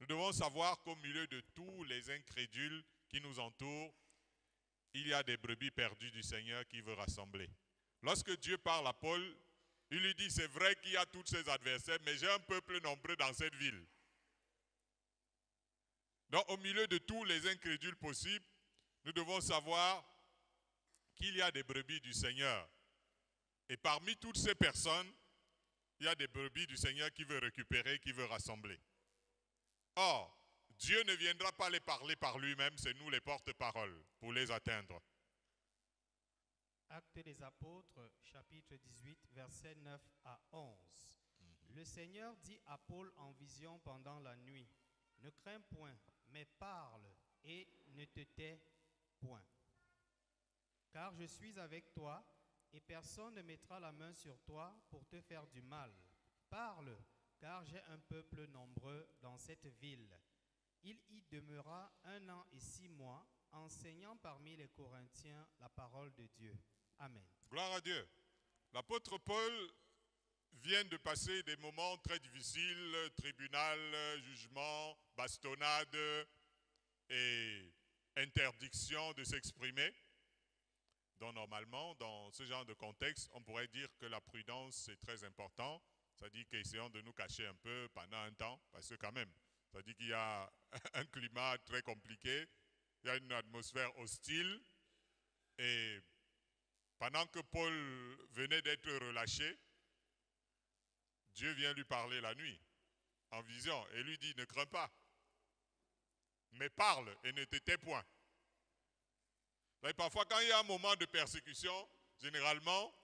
Nous devons savoir qu'au milieu de tous les incrédules qui nous entourent, il y a des brebis perdues du Seigneur qui veut rassembler. Lorsque Dieu parle à Paul, il lui dit, c'est vrai qu'il y a tous ces adversaires, mais j'ai un peuple nombreux dans cette ville. Donc au milieu de tous les incrédules possibles, nous devons savoir qu'il y a des brebis du Seigneur. Et parmi toutes ces personnes, il y a des brebis du Seigneur qui veut récupérer, qui veut rassembler. Or, Dieu ne viendra pas les parler par lui-même, c'est nous les porte-paroles pour les atteindre. Actes des Apôtres, chapitre 18, versets 9 à 11. Le Seigneur dit à Paul en vision pendant la nuit, « Ne crains point, mais parle et ne te tais point. Car je suis avec toi, et personne ne mettra la main sur toi pour te faire du mal. Parle, car j'ai un peuple nombreux dans cette ville. » Il y demeura 1 an et 6 mois, enseignant parmi les Corinthiens la parole de Dieu. Amen. Gloire à Dieu. L'apôtre Paul vient de passer des moments très difficiles, tribunal, jugement, bastonnade et interdiction de s'exprimer. Donc normalement, dans ce genre de contexte, on pourrait dire que la prudence c'est très important. C'est-à-dire qu'essayons de nous cacher un peu pendant un temps, parce que quand même, c'est-à-dire qu'il y a un climat très compliqué, il y a une atmosphère hostile, et pendant que Paul venait d'être relâché, Dieu vient lui parler la nuit, en vision, et lui dit, ne crains pas, mais parle et ne te tais point. Et parfois, quand il y a un moment de persécution, généralement,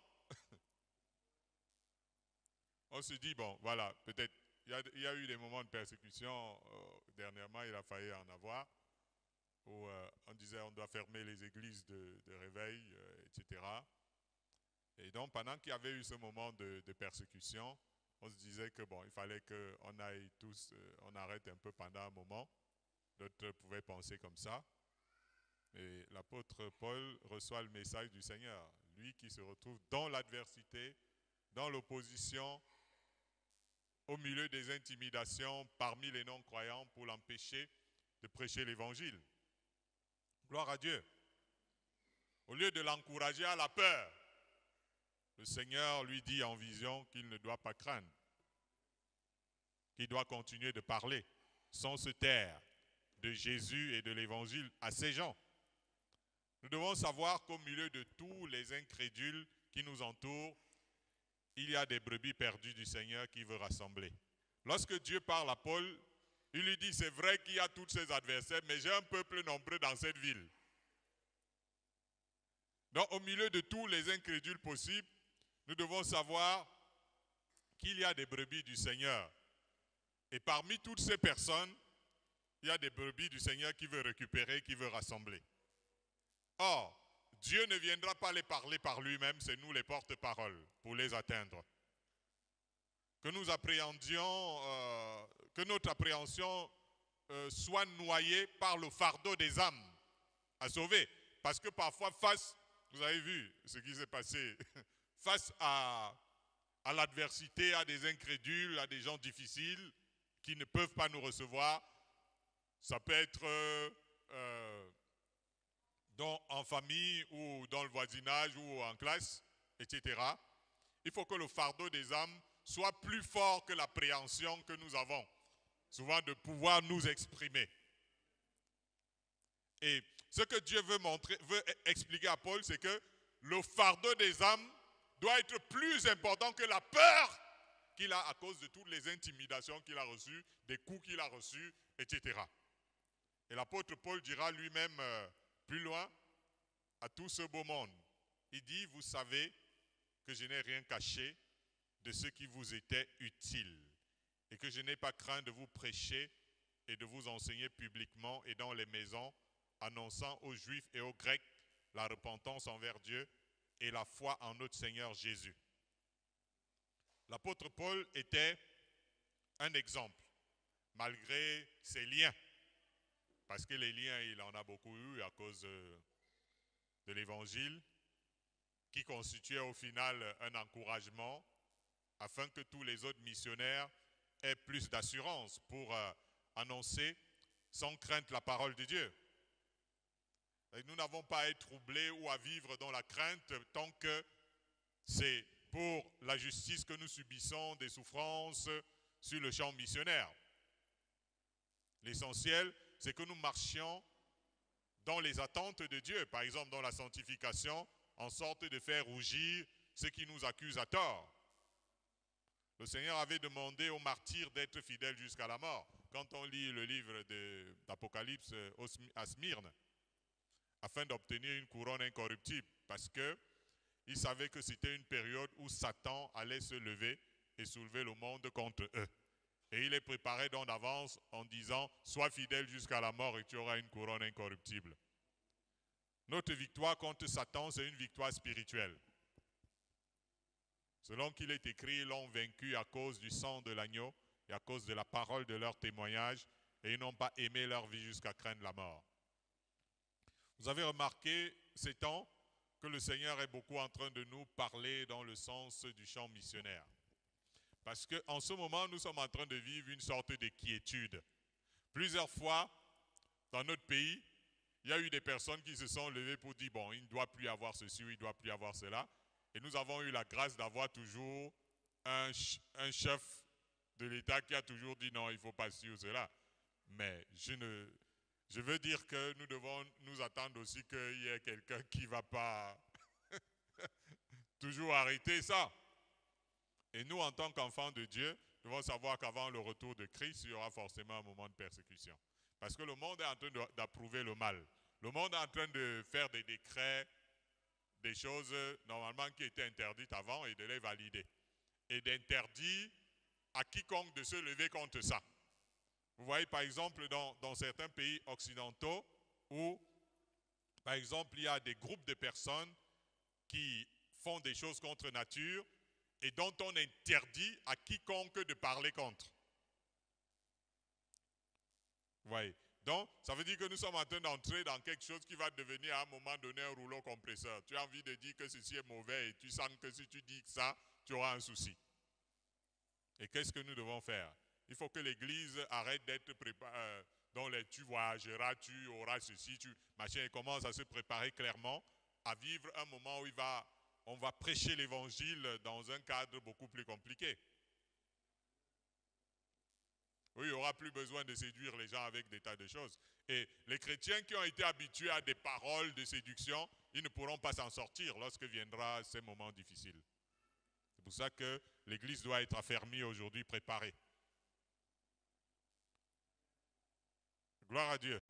on se dit, bon, voilà, peut-être, il y a eu des moments de persécution, dernièrement, il a failli en avoir, où on disait, on doit fermer les églises de réveil, etc. Et donc, pendant qu'il y avait eu ce moment de persécution, on se disait que, bon, il fallait qu'on aille tous, on arrête un peu pendant un moment. D'autres pouvaient penser comme ça. Et l'apôtre Paul reçoit le message du Seigneur, lui qui se retrouve dans l'adversité, dans l'opposition, au milieu des intimidations parmi les non-croyants pour l'empêcher de prêcher l'évangile. Gloire à Dieu. Au lieu de l'encourager à la peur, le Seigneur lui dit en vision qu'il ne doit pas craindre, qu'il doit continuer de parler sans se taire de Jésus et de l'évangile à ces gens. Nous devons savoir qu'au milieu de tous les incrédules qui nous entourent, il y a des brebis perdues du Seigneur qui veut rassembler. Lorsque Dieu parle à Paul, il lui dit, c'est vrai qu'il y a tous ces adversaires, mais j'ai un peuple nombreux dans cette ville. Donc au milieu de tous les incrédules possibles, nous devons savoir qu'il y a des brebis du Seigneur. Et parmi toutes ces personnes, il y a des brebis du Seigneur qui veut récupérer, qui veut rassembler. Or, Dieu ne viendra pas les parler par lui-même, c'est nous les porte-paroles pour les atteindre. Que nous appréhendions, que notre appréhension soit noyée par le fardeau des âmes à sauver. Parce que parfois, vous avez vu ce qui s'est passé, face à l'adversité, à des incrédules, à des gens difficiles qui ne peuvent pas nous recevoir, ça peut être en famille ou dans le voisinage ou en classe, etc. Il faut que le fardeau des âmes soit plus fort que l'appréhension que nous avons, souvent de pouvoir nous exprimer. Et ce que Dieu veut expliquer à Paul, c'est que le fardeau des âmes doit être plus important que la peur qu'il a à cause de toutes les intimidations qu'il a reçues, des coups qu'il a reçus, etc. Et l'apôtre Paul dira lui-même plus loin à tout ce beau monde, il dit, vous savez que je n'ai rien caché de ce qui vous était utile et que je n'ai pas craint de vous prêcher et de vous enseigner publiquement et dans les maisons, annonçant aux Juifs et aux Grecs la repentance envers Dieu et la foi en notre Seigneur Jésus. L'apôtre Paul était un exemple, malgré ses liens, parce que les liens, il en a beaucoup eu à cause de l'évangile, qui constituait au final un encouragement afin que tous les autres missionnaires aient plus d'assurance pour annoncer sans crainte la parole de Dieu. Et nous n'avons pas à être troublés ou à vivre dans la crainte tant que c'est pour la justice que nous subissons des souffrances sur le champ missionnaire. L'essentiel, c'est que nous marchions dans les attentes de Dieu, par exemple dans la sanctification, en sorte de faire rougir ceux qui nous accusent à tort. Le Seigneur avait demandé aux martyrs d'être fidèles jusqu'à la mort. Quand on lit le livre d'Apocalypse à Smyrne, afin d'obtenir une couronne incorruptible, parce qu'ils savaient que c'était une période où Satan allait se lever et soulever le monde contre eux. Et il les préparait donc d'avance en disant « Sois fidèle jusqu'à la mort et tu auras une couronne incorruptible ». Notre victoire contre Satan, c'est une victoire spirituelle. Selon qu'il est écrit, ils l'ont vaincu à cause du sang de l'agneau et à cause de la parole de leur témoignage, et ils n'ont pas aimé leur vie jusqu'à craindre la mort. Vous avez remarqué ces temps que le Seigneur est beaucoup en train de nous parler dans le sens du champ missionnaire. Parce qu'en ce moment, nous sommes en train de vivre une sorte de quiétude. Plusieurs fois, dans notre pays, il y a eu des personnes qui se sont levées pour dire, bon, il ne doit plus y avoir ceci ou il ne doit plus y avoir cela. Et nous avons eu la grâce d'avoir toujours un chef de l'État qui a toujours dit, non, il ne faut pas ci ou cela. Mais je veux dire que nous devons nous attendre aussi qu'il y ait quelqu'un qui ne va pas toujours arrêter ça. Et nous, en tant qu'enfants de Dieu, devons savoir qu'avant le retour de Christ, il y aura forcément un moment de persécution. Parce que le monde est en train d'approuver le mal. Le monde est en train de faire des décrets, des choses normalement qui étaient interdites avant et de les valider. Et d'interdire à quiconque de se lever contre ça. Vous voyez par exemple dans certains pays occidentaux où, par exemple, il y a des groupes de personnes qui font des choses contre nature et dont on interdit à quiconque de parler contre. Vous voyez? Donc, ça veut dire que nous sommes en train d'entrer dans quelque chose qui va devenir à un moment donné un rouleau compresseur. Tu as envie de dire que ceci est mauvais et tu sens que si tu dis ça, tu auras un souci. Et qu'est-ce que nous devons faire? Il faut que l'Église arrête d'être préparée, tu voyageras, tu auras ceci, machin, et commence à se préparer clairement à vivre un moment où on va prêcher l'Évangile dans un cadre beaucoup plus compliqué. Oui, il n'y aura plus besoin de séduire les gens avec des tas de choses. Et les chrétiens qui ont été habitués à des paroles de séduction, ils ne pourront pas s'en sortir lorsque viendra ces moments difficiles. C'est pour ça que l'Église doit être affermie aujourd'hui, préparée. Gloire à Dieu.